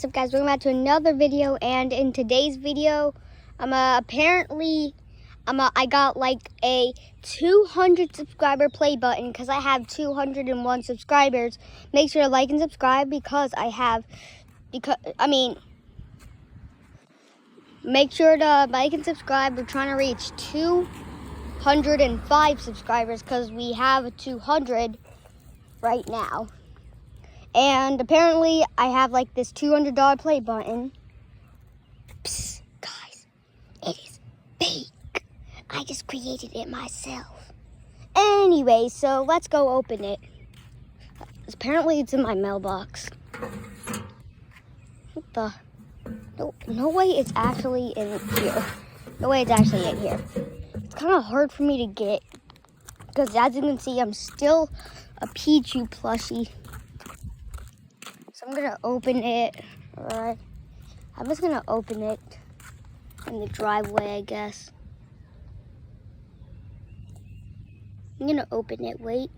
What's up, guys? Welcome back to another video, and in today's video, I got like a 200 subscriber play button because I have 201 subscribers. Make sure to like and subscribe make sure to like and subscribe. We're trying to reach 205 subscribers because we have 200 right now. And apparently, I have like this $200 play button. Psst, guys, it is fake. I just created it myself. Anyway, so let's go open it. Apparently, it's in my mailbox. What the? No way it's actually in here. No way it's actually in here. It's kind of hard for me to get because, as you can see, I'm still a Pichu plushie. So I'm gonna open it. Alright. I'm just gonna open it in the driveway, I guess. I'm gonna open it. Wait.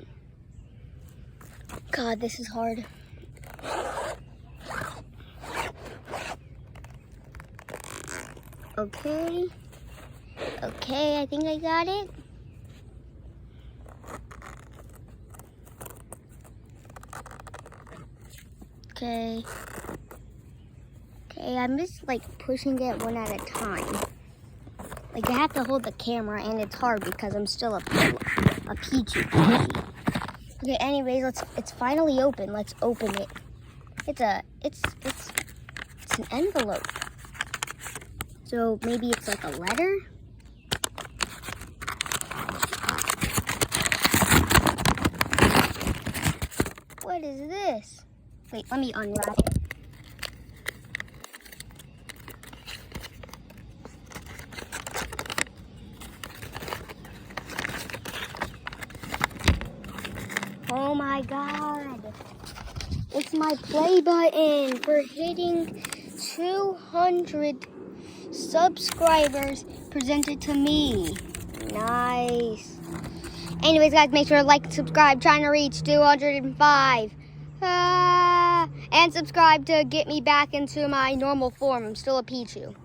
God, this is hard. Okay. Okay, I think I got it. Okay, I'm just like pushing it one at a time. Like I have to hold the camera, and it's hard because I'm still a Pichu. Okay, anyways, it's finally open. Let's open it. It's an envelope. So maybe it's like a letter. What is this? Wait, let me unwrap it. Oh my God. It's my play button for hitting 200 subscribers presented to me. Nice. Anyways, guys, make sure to like and subscribe. Trying to reach 205. And subscribe to get me back into my normal form. I'm still a Pichu.